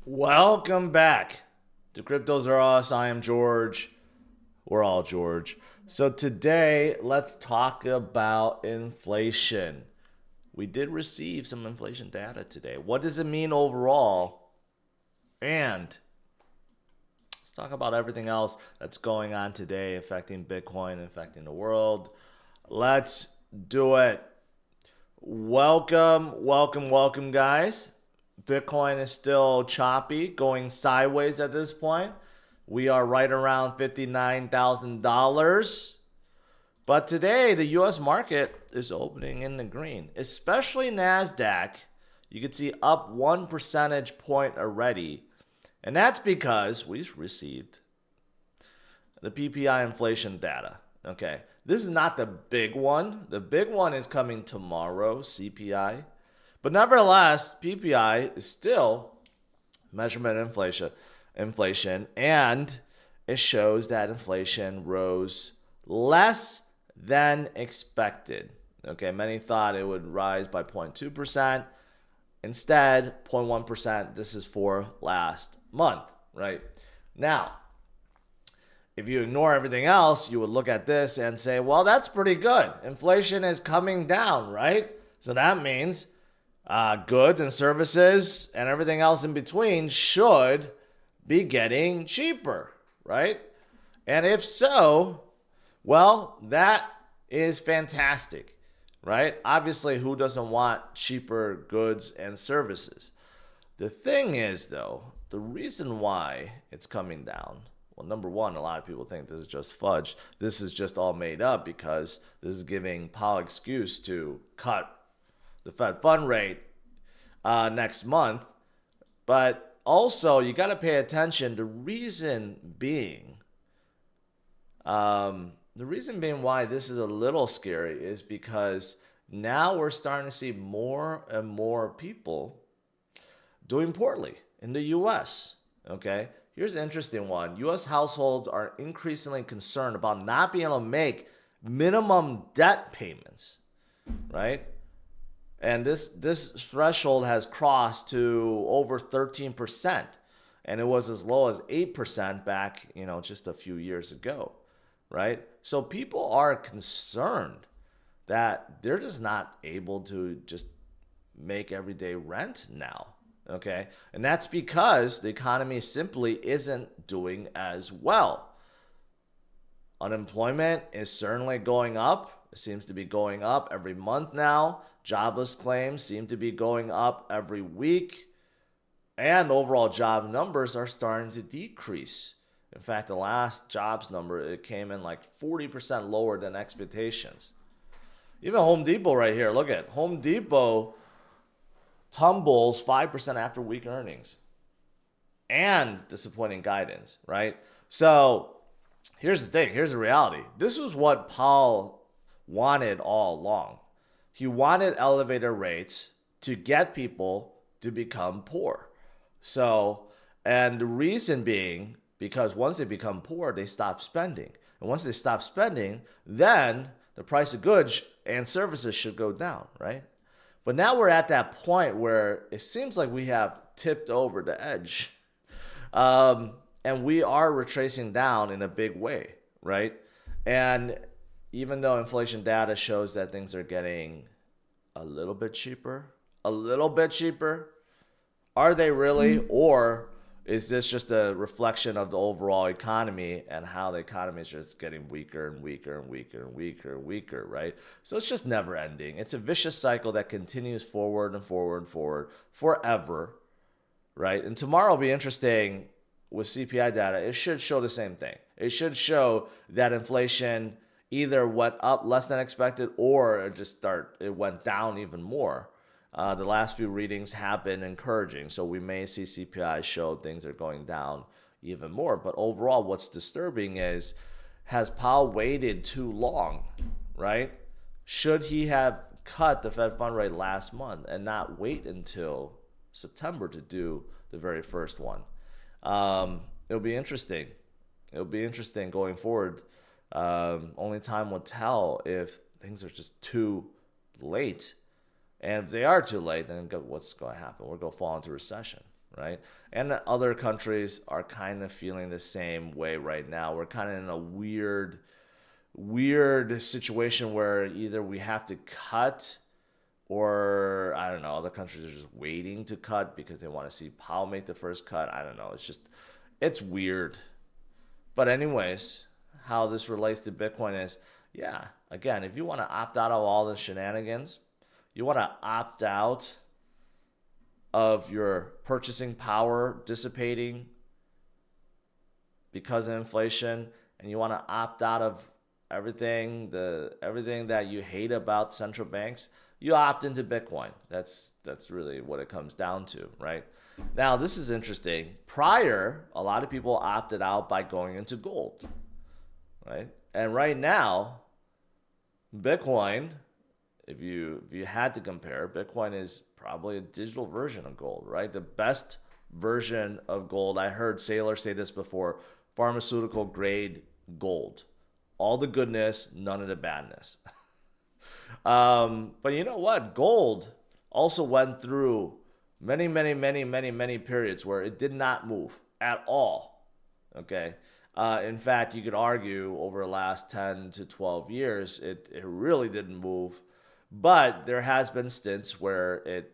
Welcome back to CryptosRUs. I am George. We're all George. So today, let's talk about inflation. We did receive some inflation data today. What does it mean overall? And let's talk about everything else that's going on today affecting Bitcoin, affecting the world. Let's do it. Welcome, guys. Bitcoin is still choppy, going sideways at this point. We are right around $59,000. But today, the US market is opening in the green, especially NASDAQ. You can see up 1 percentage point already. And that's because we've received the PPI inflation data. Okay, this is not the big one. The big one is coming tomorrow, CPI. But nevertheless, PPI is still measurement inflation, and it shows that inflation rose less than expected. Okay, many thought it would rise by 0.2%. Instead, 0.1%. This is for last month, right? Now, if you ignore everything else, you would look at this and say, well, that's pretty good. Inflation is coming down, right? So that means goods and services and everything else in between should be getting cheaper, right? And if so, well, that is fantastic, right? Obviously, who doesn't want cheaper goods and services? The thing is, though, the reason why it's coming down, well, number one, a lot of people think this is just fudge. This is just all made up because this is giving Powell excuse to cut the Fed fund rate next month. But also, you got to pay attention. The reason being why this is a little scary is because now we're starting to see more and more people doing poorly in the U.S. Okay, here's an interesting one. U.S. households are increasingly concerned about not being able to make minimum debt payments, right? And this threshold has crossed to over 13%, and it was as low as 8% back, just a few years ago, right? So people are concerned that they're just not able to just make everyday rent now, okay? And that's because the economy simply isn't doing as well. Unemployment is certainly going up. It seems to be going up every month now. Jobless claims seem to be going up every week. And overall job numbers are starting to decrease. In fact, the last jobs number, it came in like 40% lower than expectations. Even Home Depot right here, look at Home Depot tumbles 5% after weak earnings and disappointing guidance, right? So here's the thing, here's the reality. This was what Powell wanted all along. He wanted elevated rates to get people to become poor. So, and the reason being, because once they become poor, they stop spending. And once they stop spending, then the price of goods and services should go down, right? But now we're at that point where it seems like we have tipped over the edge. And we are retracing down in a big way, right? And even though inflation data shows that things are getting a little bit cheaper, are they really? Or is this just a reflection of the overall economy and how the economy is just getting weaker and weaker and weaker and weaker and weaker, right? So it's just never ending. It's a vicious cycle that continues forward and forward and forward forever, right? And tomorrow will be interesting with CPI data. It should show the same thing. It should show that inflation either went up less than expected or it went down even more. The last few readings have been encouraging, so we may see CPI show things are going down even more. But overall, what's disturbing is, has Powell waited too long, right? Should he have cut the Fed fund rate last month and not wait until September to do the very first one? It'll be interesting. It'll be interesting going forward. Only time will tell if things are just too late. And if they are too late, then what's going to happen? We're going to fall into recession. right? And the other countries are kind of feeling the same way right now. We're kind of in a weird situation where either we have to cut, or I don't know, other countries are just waiting to cut because they want to see Powell make the first cut. I don't know. It's weird. But anyways, how this relates to Bitcoin is, yeah, again, if you want to opt out of all the shenanigans, you want to opt out of your purchasing power dissipating because of inflation, and you want to opt out of everything that you hate about central banks, you opt into Bitcoin. That's really what it comes down to, right? Now, this is interesting. Prior, a lot of people opted out by going into gold, right? And right now, Bitcoin, if you had to compare, Bitcoin is probably a digital version of gold, right? The best version of gold. I heard Saylor say this before, pharmaceutical grade gold. All the goodness, none of the badness. But you know what? Gold also went through many periods where it did not move at all. Okay. In fact, you could argue over the last 10 to 12 years, it really didn't move. But there has been stints where it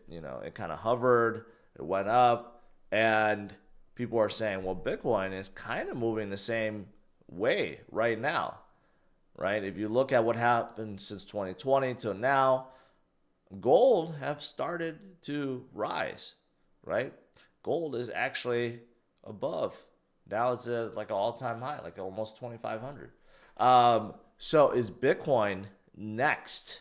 kind of hovered, it went up, and people are saying, well, Bitcoin is kind of moving the same way right now, right? If you look at what happened since 2020 till now, gold have started to rise, right? Gold is actually above. Now it's like an all-time high, like almost 2,500. So is Bitcoin next?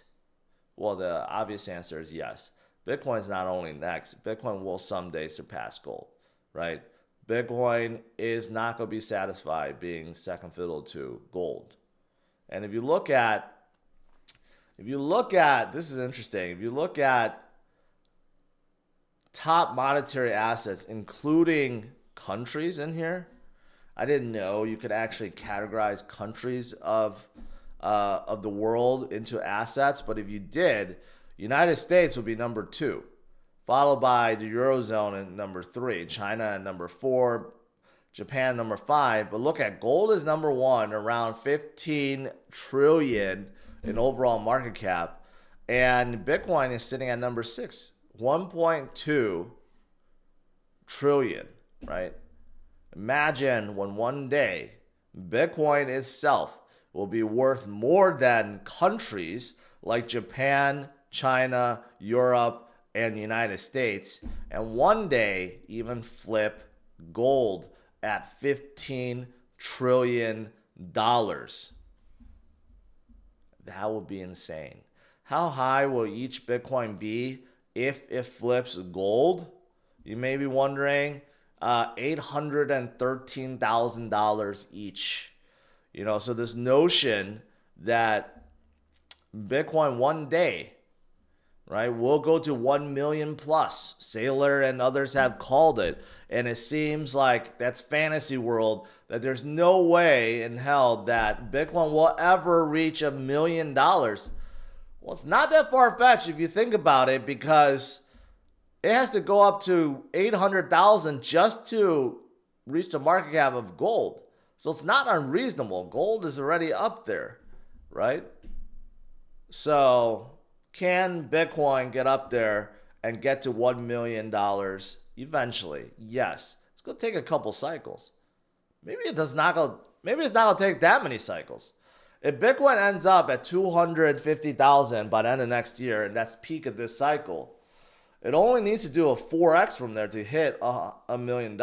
Well, the obvious answer is yes. Bitcoin's not only next, Bitcoin will someday surpass gold, right? Bitcoin is not going to be satisfied being second fiddle to gold. And if you look at, this is interesting, if you look at top monetary assets, including countries in here, I didn't know you could actually categorize countries of the world into assets, but if you did, United States would be number 2, followed by the Eurozone at number 3, China at number 4, Japan number 5. But look at gold is number 1, around 15 trillion in overall market cap, and Bitcoin is sitting at number 6, 1.2 trillion, right? Imagine when one day Bitcoin itself will be worth more than countries like Japan, China, Europe, and the United States, and one day even flip gold at $15 trillion. That would be insane. How high will each Bitcoin be if it flips gold? You may be wondering. $813,000 each. So this notion that Bitcoin one day, right, will go to 1 million plus. Saylor and others have called it. And it seems like that's fantasy world, that there's no way in hell that Bitcoin will ever reach $1 million. Well, it's not that far-fetched if you think about it, because it has to go up to 800,000 just to reach the market cap of gold. So it's not unreasonable. Gold is already up there, right? So can Bitcoin get up there and get to $1 million eventually? Yes. It's going to take a couple cycles. Maybe it's not going to take that many cycles. If Bitcoin ends up at 250,000 by the end of next year, and that's peak of this cycle, it only needs to do a 4x from there to hit $1 million.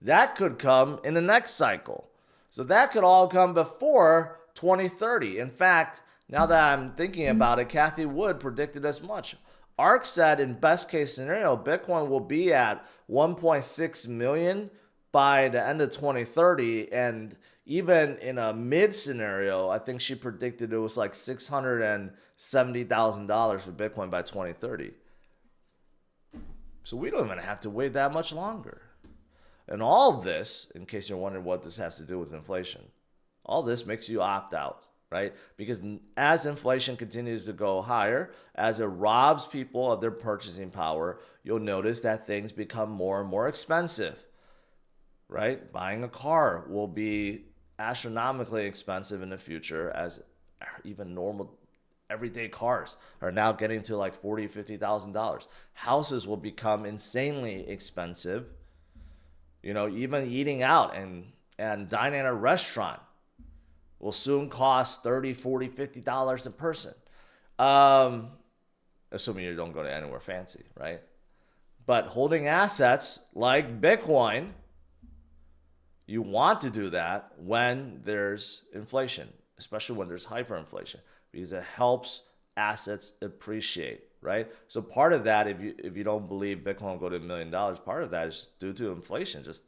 That could come in the next cycle. So that could all come before 2030. In fact, now that I'm thinking about it, Cathie Wood predicted as much. ARK said in best case scenario, Bitcoin will be at 1.6 million by the end of 2030. And even in a mid scenario, I think she predicted it was like $670,000 for Bitcoin by 2030. So we don't even have to wait that much longer. And all of this, in case you're wondering what this has to do with inflation, all this makes you opt out. right? Because as inflation continues to go higher, as it robs people of their purchasing power, you'll notice that things become more and more expensive, right? Buying a car will be astronomically expensive in the future, as even normal everyday cars are now getting to like $40,000-$50,000. Houses will become insanely expensive. You know, even eating out and dining at a restaurant will soon cost $30, $40, $50 a person. Assuming you don't go to anywhere fancy, right? But holding assets like Bitcoin, you want to do that when there's inflation, especially when there's hyperinflation, because it helps assets appreciate, right? So part of that, if you don't believe Bitcoin will go to $1 million, part of that is due to inflation, just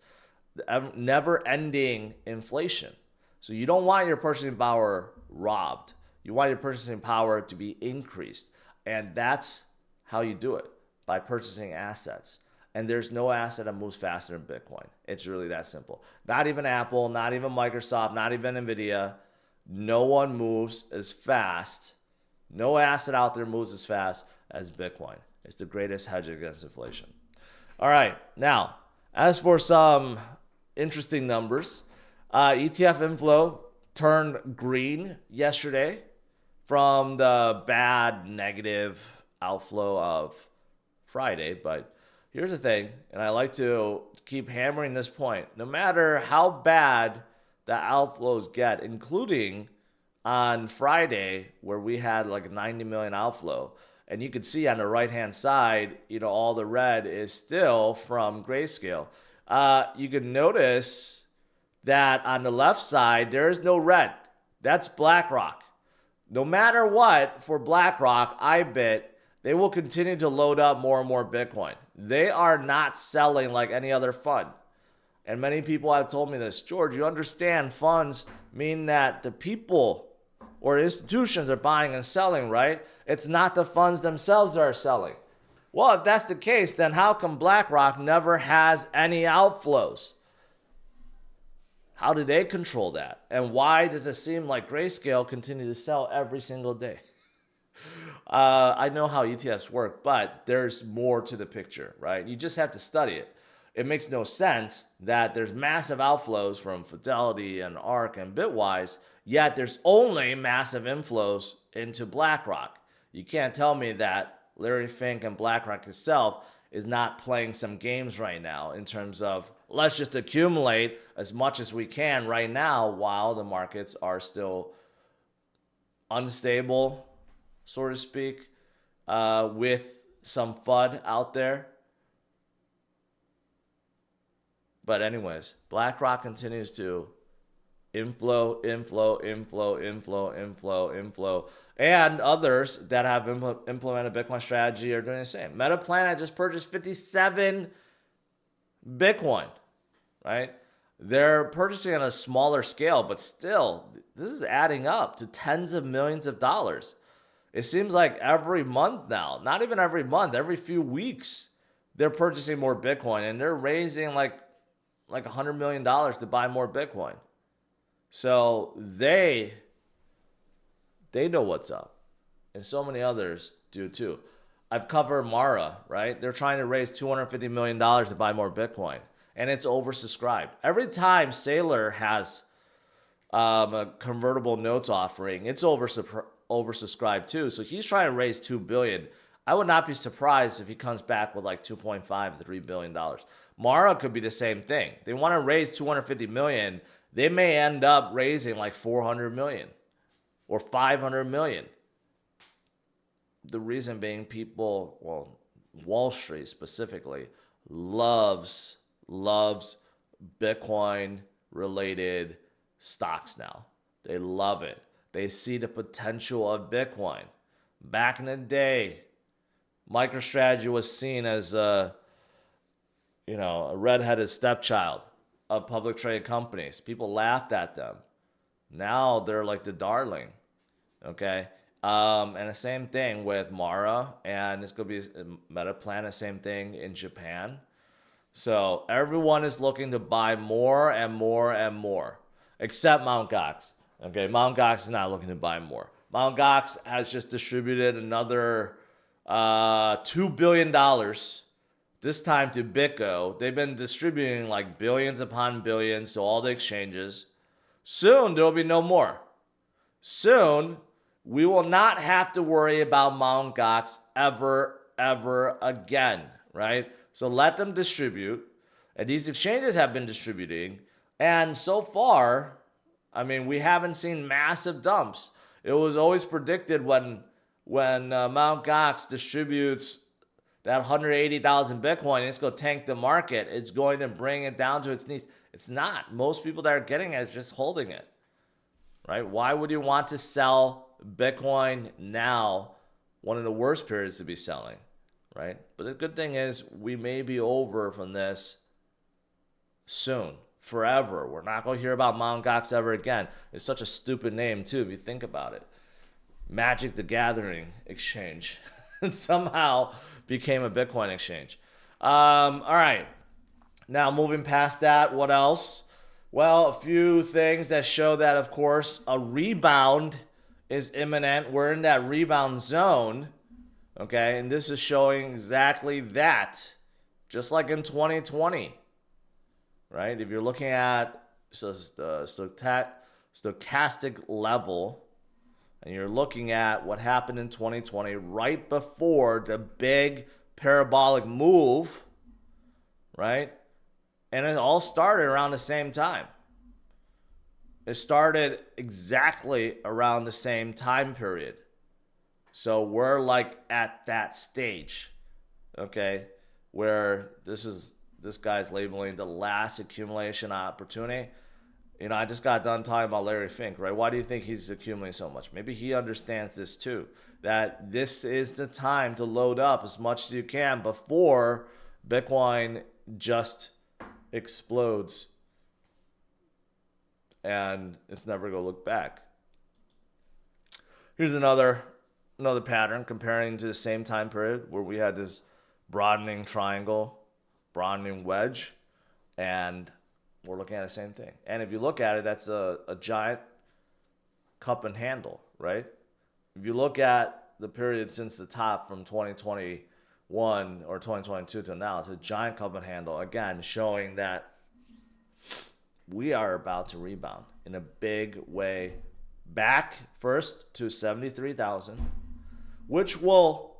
never-ending inflation. So you don't want your purchasing power robbed. You want your purchasing power to be increased. And that's how you do it, by purchasing assets. And there's no asset that moves faster than Bitcoin. It's really that simple. Not even Apple, not even Microsoft, not even Nvidia. No one moves as fast. No asset out there moves as fast as Bitcoin. It's the greatest hedge against inflation. All right. Now, as for some interesting numbers, ETF inflow turned green yesterday from the bad negative outflow of Friday. But here's the thing, and I like to keep hammering this point. No matter how bad the outflows get, including on Friday where we had like a 90 million outflow, and you can see on the right-hand side, you know, all the red is still from Grayscale. You can notice that on the left side, there is no red. That's BlackRock. No matter what, for BlackRock, I bet they will continue to load up more and more Bitcoin. They are not selling like any other fund. And many people have told me this. George, you understand funds mean that the people or institutions are buying and selling, right? It's not the funds themselves that are selling. Well, if that's the case, then how come BlackRock never has any outflows? How do they control that? And why does it seem like Grayscale continue to sell every single day? I know how ETFs work, but there's more to the picture, right? You just have to study it. It makes no sense that there's massive outflows from Fidelity and ARK and Bitwise, yet there's only massive inflows into BlackRock. You can't tell me that Larry Fink and BlackRock itself is not playing some games right now in terms of let's just accumulate as much as we can right now while the markets are still unstable, so to speak, with some FUD out there. But anyways, BlackRock continues to inflow, and others that have implemented Bitcoin strategy are doing the same. Metaplanet just purchased 57 Bitcoin, right? They're purchasing on a smaller scale, but still, this is adding up to tens of millions of dollars. It seems like every month now, not even every month, every few weeks, they're purchasing more Bitcoin, and they're raising like $100 million to buy more Bitcoin. So they know what's up. And so many others do too. I've covered Mara, right? They're trying to raise $250 million to buy more Bitcoin. And it's oversubscribed. Every time Saylor has a convertible notes offering, it's oversubscribed too. So he's trying to raise $2 billion. I would not be surprised if he comes back with like $2.5 to $3 billion. Mara could be the same thing. They want to raise $250 million. They may end up raising like $400 million or $500 million. The reason being people, well, Wall Street specifically, loves Bitcoin related stocks now. They love it. They see the potential of Bitcoin. Back in the day, MicroStrategy was seen as a redheaded stepchild of public traded companies. People laughed at them. Now they're like the darling. Okay. And the same thing with Mara, and it's going to be Metaplanet, same thing in Japan. So everyone is looking to buy more and more and more, except Mt. Gox. Okay, Mt. Gox is not looking to buy more. Mt. Gox has just distributed another $2 billion, this time to BitGo. They've been distributing like billions upon billions to all the exchanges. Soon, there will be no more. Soon, we will not have to worry about Mt. Gox ever again, right? So let them distribute. And these exchanges have been distributing. And so far, I mean, we haven't seen massive dumps. It was always predicted when Mt. Gox distributes that 180,000 Bitcoin, it's going to tank the market. It's going to bring it down to its knees. It's not. Most people that are getting it are just holding it, right? Why would you want to sell Bitcoin now, one of the worst periods to be selling, right? But the good thing is we may be over from this soon, forever. We're not going to hear about Mt. Gox ever again. It's such a stupid name, too, if you think about it. Magic the Gathering exchange. And somehow became a Bitcoin exchange. All right. Now, moving past that, what else? Well, a few things that show that, of course, a rebound is imminent. We're in that rebound zone. Okay. And this is showing exactly that. Just like in 2020. Right? If you're looking at the stochastic level, and you're looking at what happened in 2020 right before the big parabolic move, right? And it all started around the same time. It started exactly around the same time period. So we're like at that stage, okay, where this guy's labeling the last accumulation opportunity. You know, I just got done talking about Larry Fink, right? Why do you think he's accumulating so much? Maybe he understands this too, that this is the time to load up as much as you can before Bitcoin just explodes and it's never going to look back. Here's another pattern comparing to the same time period where we had this broadening triangle, broadening wedge, and we're looking at the same thing. And if you look at it, that's a giant cup and handle, right? If you look at the period since the top from 2021 or 2022 to now, it's a giant cup and handle, again, showing that we are about to rebound in a big way back first to 73,000, which will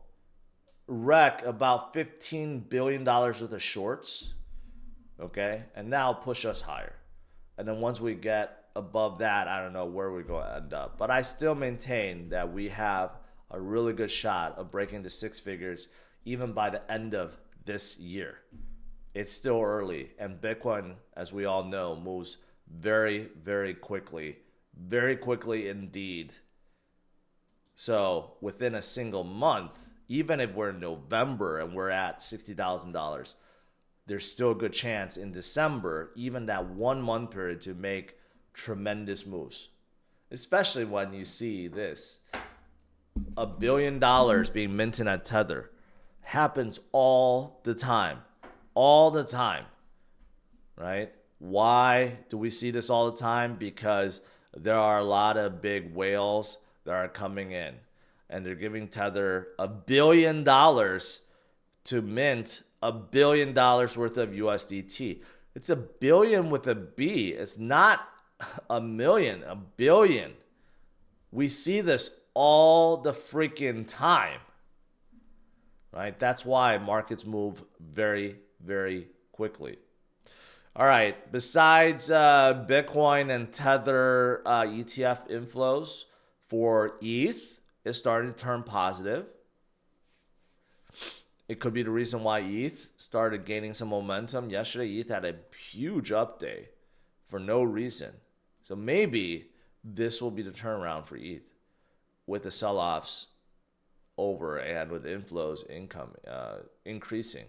wreck about $15 billion worth of shorts. Okay, and now push us higher. And then once we get above that, I don't know where we're going to end up. But I still maintain that we have a really good shot of breaking to six figures even by the end of this year. It's still early. And Bitcoin, as we all know, moves very, very quickly. Very quickly indeed. So within a single month, even if we're in November and we're at $60,000, there's still a good chance in December, even that 1 month period, to make tremendous moves. Especially when you see this. $1 billion being minted at Tether. Happens all the time. All the time. Right? Why do we see this all the time? Because there are a lot of big whales that are coming in. And they're giving Tether $1 billion to mint $1 billion worth of USDT. It's a billion with a B. It's not a million, a billion. We see this all the freaking time, right? That's why markets move very, very quickly. All right. Besides Bitcoin and Tether ETF inflows for ETH, is starting to turn positive. It could be the reason why ETH started gaining some momentum. Yesterday, ETH had a huge update for no reason. So maybe this will be the turnaround for ETH with the sell-offs over and with inflows increasing.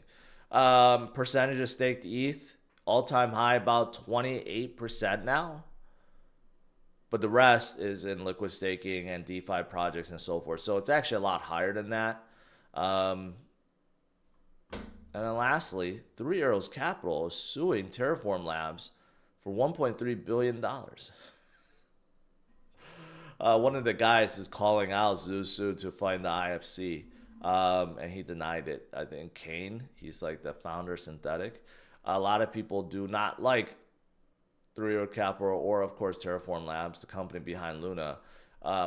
Percentage of staked ETH, all-time high, about 28% now. But the rest is in liquid staking and DeFi projects and so forth. So it's actually a lot higher than that. And then lastly, Three Arrows Capital is suing Terraform Labs for $1.3 billion. One of the guys is calling out Zusu to find the IFC, and he denied it. I think Kane, he's like the founder of Synthetic. A lot of people do not like Three Arrow Capital or, of course, Terraform Labs, the company behind Luna,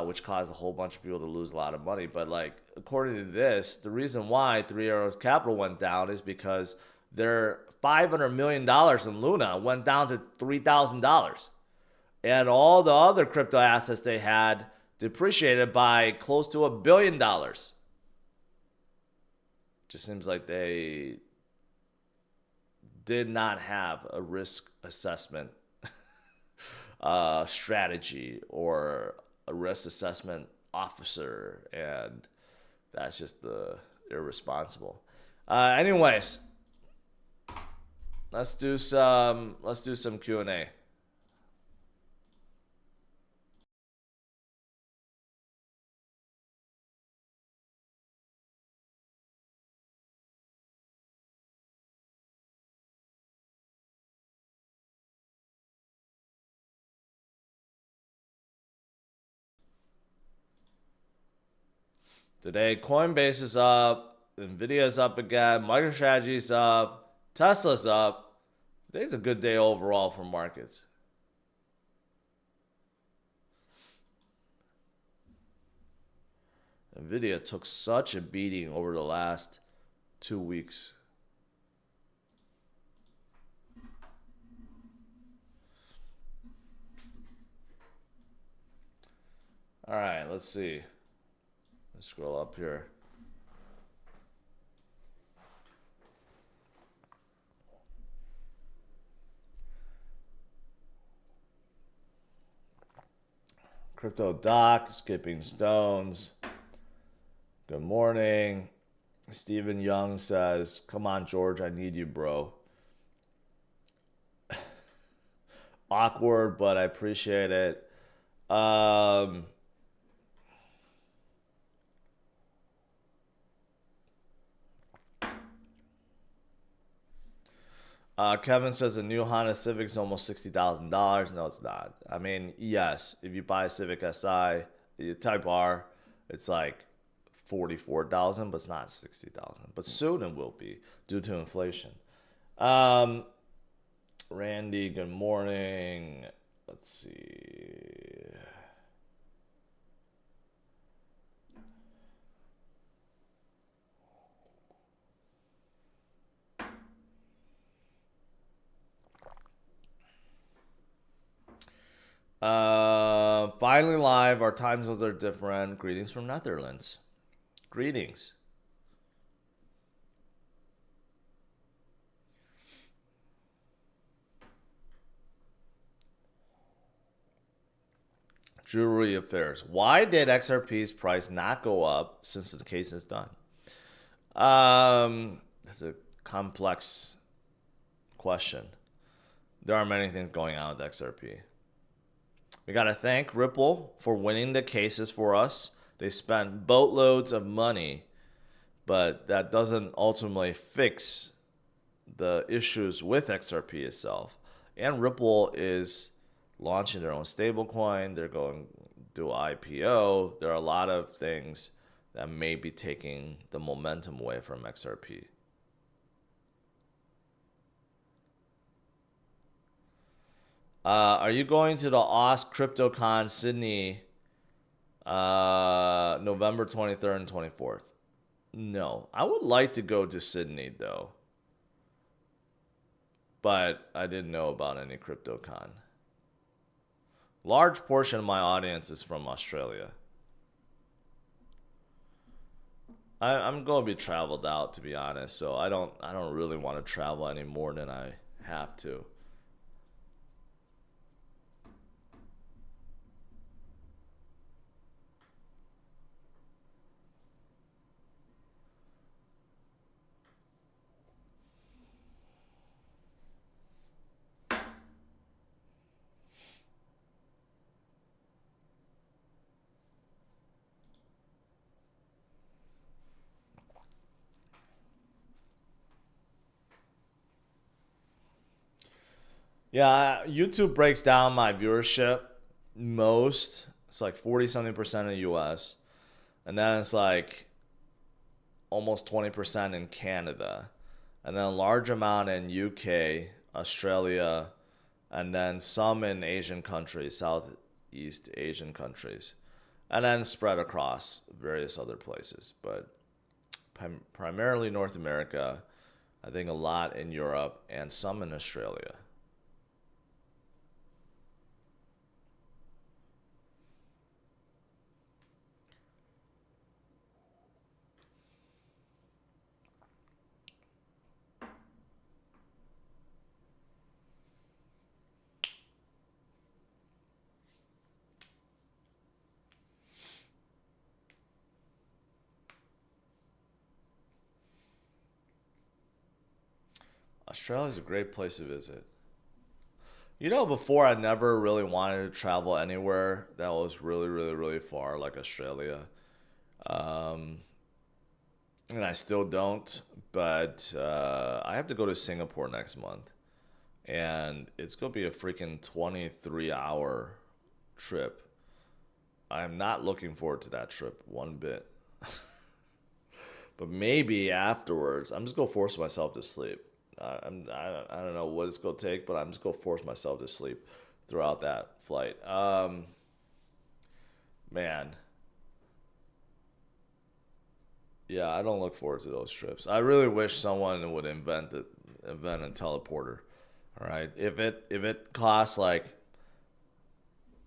which caused a whole bunch of people to lose a lot of money. But like, according to this, the reason why Three Arrows Capital went down is because their $500 million in Luna went down to $3,000. And all the other crypto assets they had depreciated by close to $1 billion. Just seems like they did not have a risk assessment strategy or a risk assessment officer, and that's just irresponsible. Anyways, let's do some Q&A. Today, Coinbase is up, Nvidia is up again, MicroStrategy is up, Tesla's up. Today's a good day overall for markets. Nvidia took such a beating over the last 2 weeks. All right, let's see. Let's scroll up here. Crypto Doc, Skipping Stones. Good morning. Stephen Young says, come on, George, I need you, bro. Awkward, but I appreciate it. Kevin says a new Honda Civic is almost $60,000. No, it's not. I mean, yes, if you buy a Civic Si, Type R, it's like 44,000, but it's not 60,000. But soon it will be due to inflation. Randy, good morning. Let's see. Finally live. Our time zones are different. Greetings from Netherlands. Greetings. Jewelry affairs. Why did XRP's price not go up since the case is done? It's a complex question. There are many things going on with XRP. We got to thank Ripple for winning the cases for us. They spent boatloads of money, but that doesn't ultimately fix the issues with XRP itself. And Ripple is launching their own stablecoin. They're going to do IPO. There are a lot of things that may be taking the momentum away from XRP. Are you going to the Aus CryptoCon Sydney November 23rd and 24th? No. I would like to go to Sydney, though. But I didn't know about any CryptoCon. Large portion of my audience is from Australia. I'm going to be traveled out, to be honest, so I don't really want to travel any more than I have to. Yeah, YouTube breaks down my viewership most. It's like 40 something percent in the US. And then it's like almost 20% in Canada. And then a large amount in UK, Australia, and then some in Asian countries, Southeast Asian countries. And then spread across various other places. But primarily North America, I think a lot in Europe, and some in Australia. Australia is a great place to visit. You know, before I never really wanted to travel anywhere that was really, really, really far, like Australia. Um, and I still don't, but I have to go to Singapore next month. And it's going to be a freaking 23-hour trip. I am not looking forward to that trip one bit. But maybe afterwards, I'm just going to force myself to sleep. I don't know what it's going to take, but I'm just going to force myself to sleep throughout that flight. Man, yeah, I don't look forward to those trips. I really wish someone would invent a teleporter. All right, if it costs like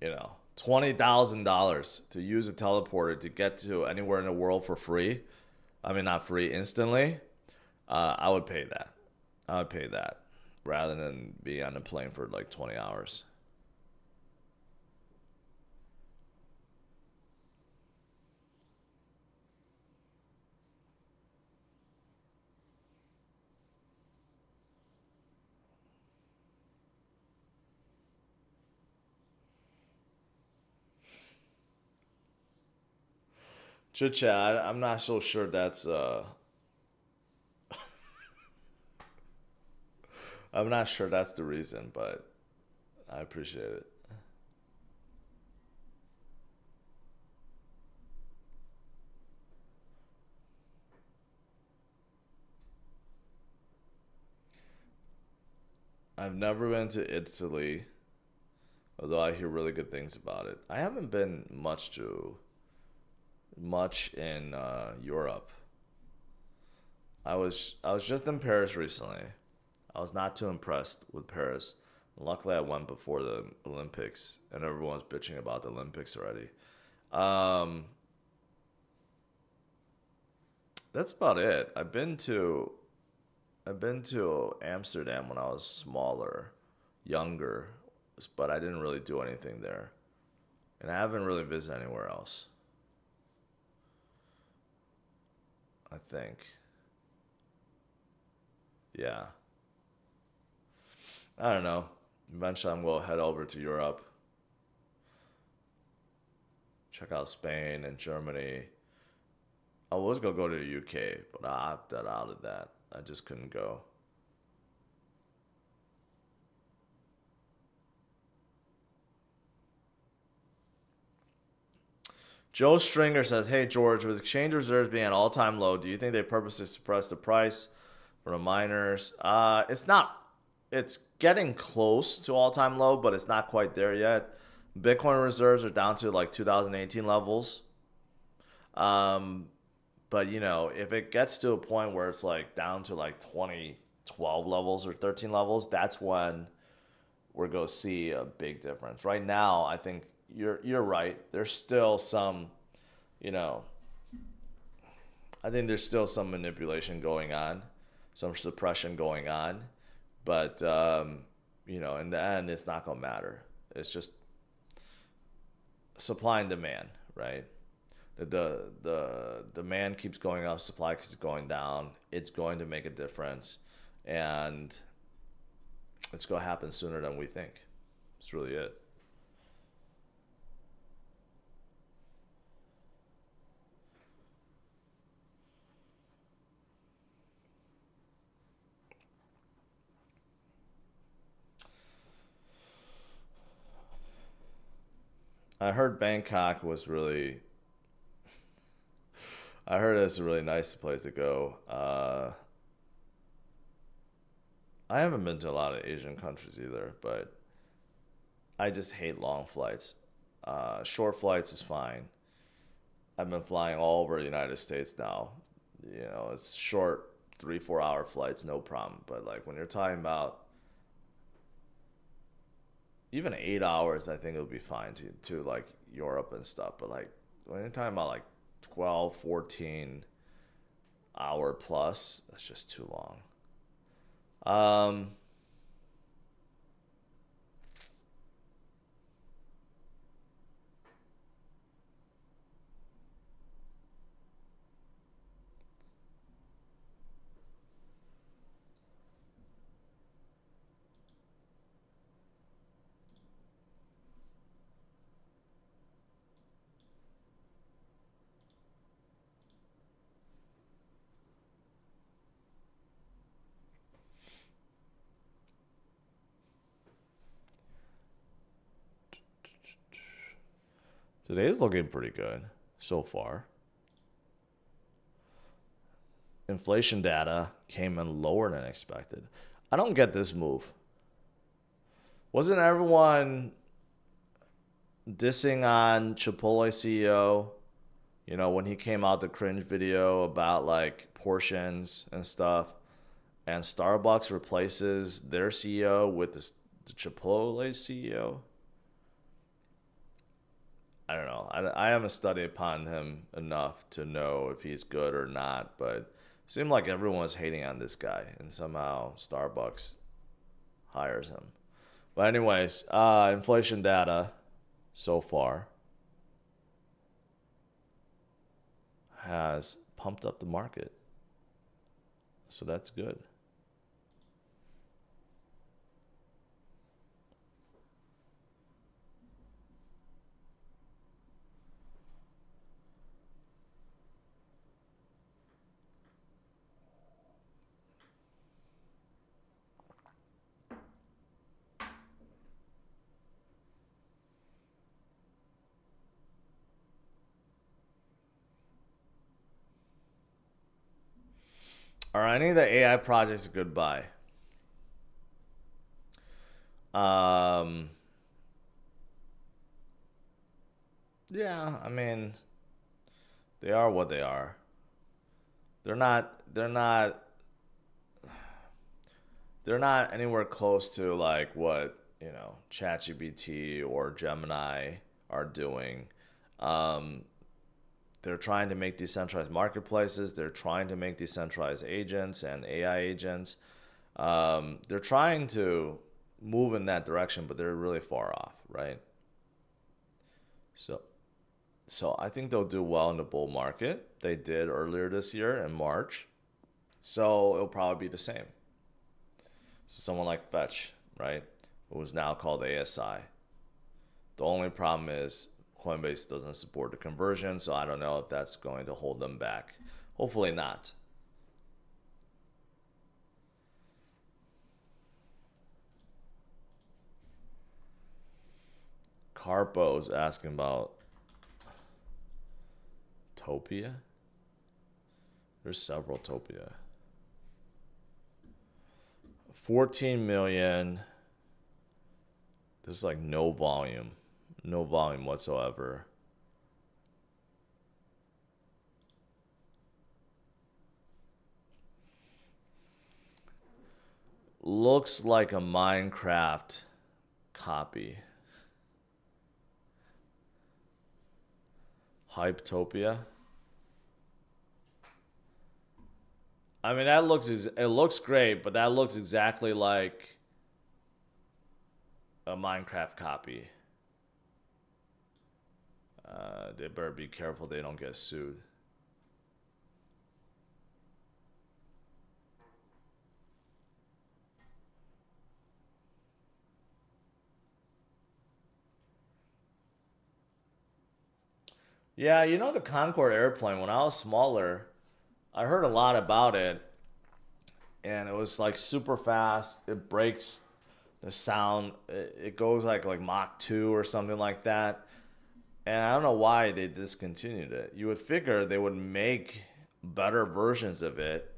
$20,000 to use a teleporter to get to anywhere in the world for free, I mean not free instantly, I would pay that. I would pay that rather than be on a plane for like 20 hours. Chit chat. I'm not so sure that's. I'm not sure that's the reason, but I appreciate it. I've never been to Italy, although I hear really good things about it. I haven't been much in Europe. I was just in Paris recently. I was not too impressed with Paris. Luckily, I went before the Olympics, and everyone's bitching about the Olympics already. Um, that's about it. I've been to Amsterdam when I was smaller, younger, but I didn't really do anything there, and I haven't really visited anywhere else. I think, yeah. I don't know. Eventually, I'm gonna head over to Europe, check out Spain and Germany. I was gonna go to the UK, but I opted out of that. I just couldn't go. Joe Stringer says, "Hey George, with exchange reserves being at all-time low, do you think they purposely suppress the price for the miners?" It's not. It's getting close to all-time low, but it's not quite there yet. Bitcoin reserves are down to like 2018 levels. Um, but if it gets to a point where it's like down to like 2012 levels or 13 levels, that's when we're going to see a big difference. Right now, I think you're right. There's still some, you know, I think there's still some manipulation going on, some suppression going on, but in the end, it's not going to matter. It's just supply and demand, right? The demand keeps going up, supply keeps going down. It's going to make a difference, and it's going to happen sooner than we think. That's really it. I heard Bangkok was really. I heard it's a really nice place to go. I haven't been to a lot of Asian countries either, but I just hate long flights. Short flights is fine. I've been flying all over the United States now. You know, it's short 3 4 hour flights, no problem. But like when you're talking about even 8 hours, I think it'll be fine to like Europe and stuff. But like when you're talking about like 12, 14 hour plus, that's just too long. Um, Today's looking pretty good so far. Inflation data came in lower than expected. I don't get this move. Wasn't everyone dissing on Chipotle CEO, you know, when he came out the cringe video about like portions and stuff, and Starbucks replaces their CEO with the Chipotle CEO? I don't know. I haven't studied upon him enough to know if he's good or not, but it seemed like everyone was hating on this guy, and somehow Starbucks hires him. But anyways, inflation data so far has pumped up the market, so that's good. Are any of the AI projects a good buy? Um, yeah, I mean, they are what they are. They're not they're not anywhere close to like what, you know, ChatGPT or Gemini are doing. Um, they're trying to make decentralized marketplaces. They're trying to make decentralized agents and AI agents. They're trying to move in that direction, but they're really far off, right? So, so I think they'll do well in the bull market. They did earlier this year in March. So it'll probably be the same. So someone like Fetch, right, who is now called ASI. The only problem is Coinbase doesn't support the conversion, so I don't know if that's going to hold them back. Hopefully not. Carpo's asking about Topia. There's several Topia. 14 million. There's like no volume. No volume whatsoever. Looks like a Minecraft copy. Hypetopia. I mean, it looks great, but that looks exactly like a Minecraft copy. They better be careful they don't get sued. Yeah, you know the Concorde airplane, when I was smaller, I heard a lot about it, and it was like super fast. It breaks the sound. It goes like Mach 2 or something like that. And I don't know why they discontinued it. You would figure they would make better versions of it,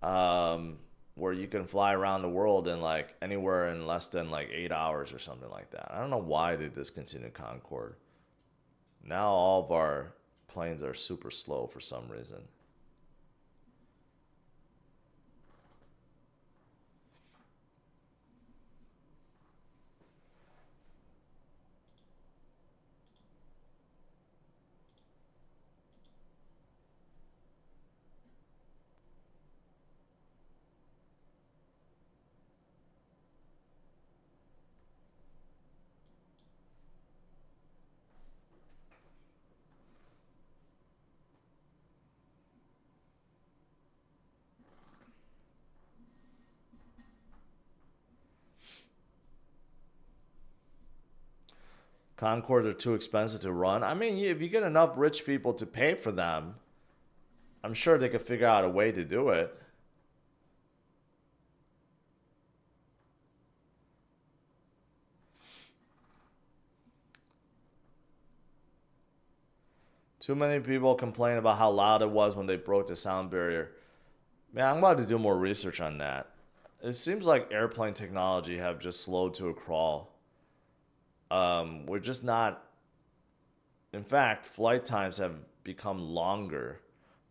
where you can fly around the world in like anywhere in less than like 8 hours or something like that. I don't know why they discontinued Concorde. Now all of our planes are super slow for some reason. Concords are too expensive to run. I mean, if you get enough rich people to pay for them, I'm sure they could figure out a way to do it. Too many people complain about how loud it was when they broke the sound barrier. Man, I'm about to do more research on that. It seems like airplane technology have just slowed to a crawl. We're just not. In fact, flight times have become longer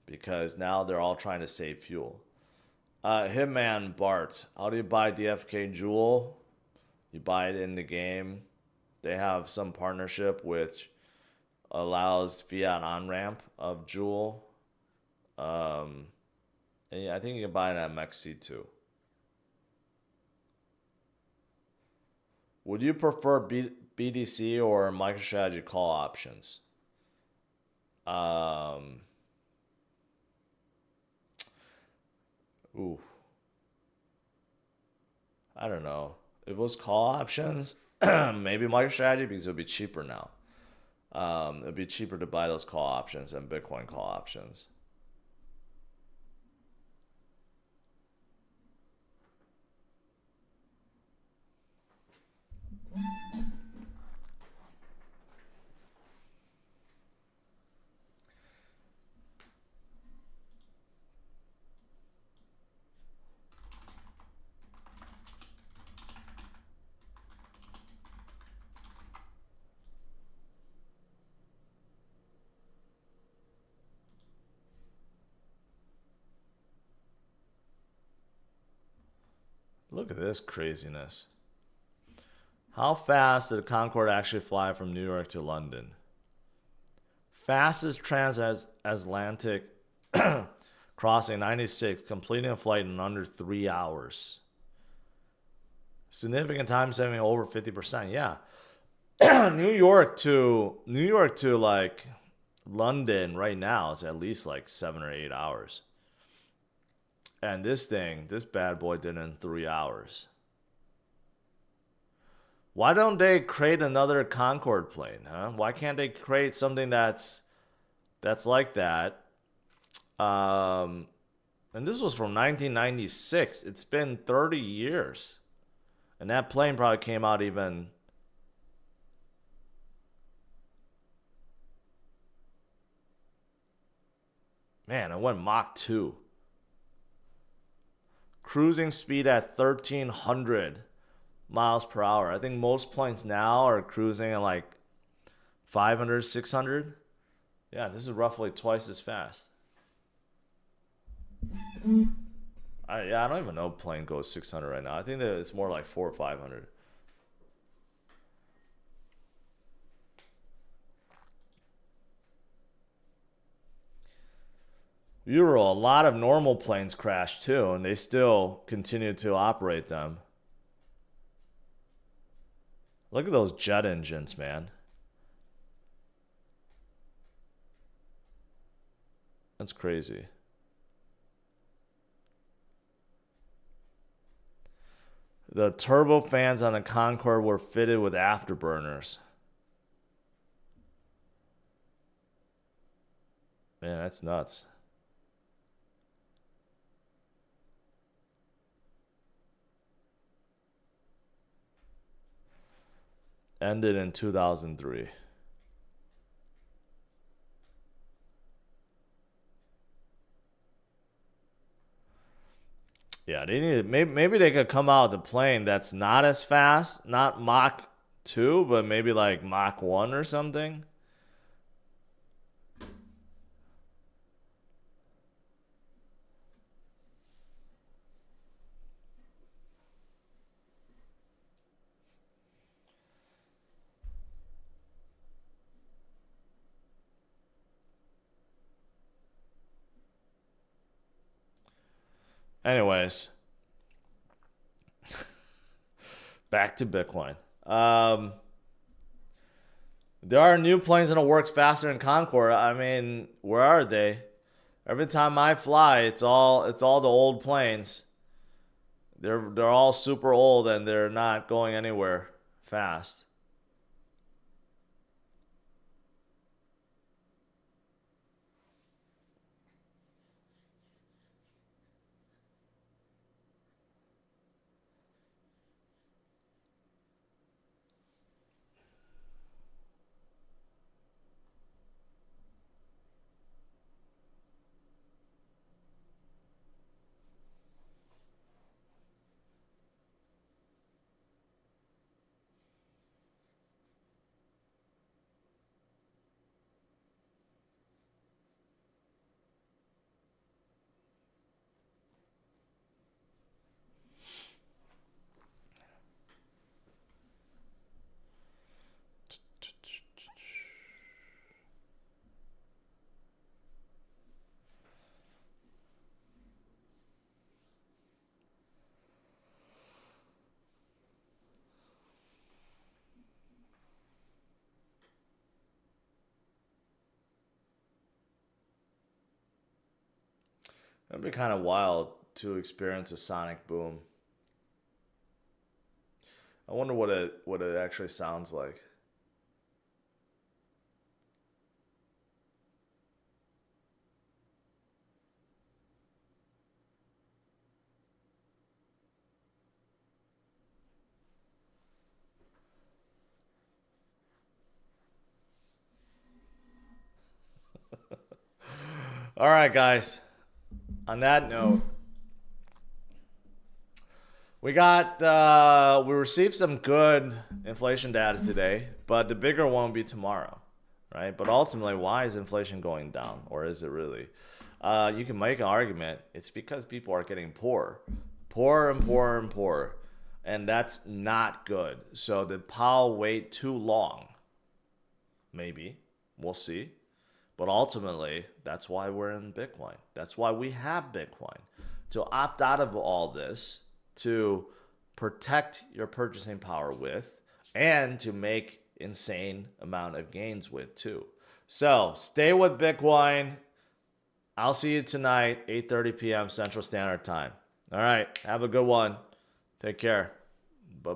because now they're all trying to save fuel. Hitman Bart, how do you buy DFK Jewel? You buy it in the game. They have some partnership which allows fiat on ramp of Jewel. Um, and yeah, I think you can buy it at MEXC too. Would you prefer BDC or MicroStrategy call options? Um, ooh, I don't know. If it was call options, maybe MicroStrategy because it would be cheaper now. It'd be cheaper to buy those call options than Bitcoin call options. Look at this craziness. How fast did Concorde actually fly from New York to London? Fastest transatlantic crossing 96, completing a flight in under 3 hours. Significant time saving over 50%. Yeah. New York to like London right now is at least like 7 or 8 hours. And this bad boy did it in 3 hours. Why don't they create another Concorde plane, huh? Why can't they create something that's like that? Um, and this was from 1996. It's been 30 years. And that plane probably came out even. Man, it went Mach 2. Cruising speed at 1,300 miles per hour. I think most planes now are cruising at like 500, 600. Yeah, this is roughly twice as fast. I don't even know if plane goes 600 right now. I think that it's more like 400 or 500. Euro, a lot of normal planes crashed too, and they still continue to operate them. Look at those jet engines, man. That's crazy. The turbofans on the Concorde were fitted with afterburners. Man, that's nuts. Ended in 2003. Yeah, they need maybe they could come out with a plane that's not as fast, not Mach 2, but maybe like Mach 1 or something. Anyways, back to Bitcoin. There are new planes that works faster than Concorde. I mean, where are they? Every time I fly, it's all the old planes. They're all super old and they're not going anywhere fast. It'd be kind of wild to experience a sonic boom. I wonder what it actually sounds like. All right, guys. On that note, we received some good inflation data today, but the bigger one will be tomorrow, right? But ultimately, why is inflation going down, or is it really? You can make an argument. It's because people are getting poorer and poorer and poorer, and that's not good. So did Powell wait too long? Maybe. We'll see. But ultimately, that's why we're in Bitcoin. That's why we have Bitcoin. To opt out of all this, to protect your purchasing power with, and to make insane amount of gains with too. So stay with Bitcoin. I'll see you tonight, 8:30 p.m. Central Standard Time. All right. Have a good one. Take care. Bye.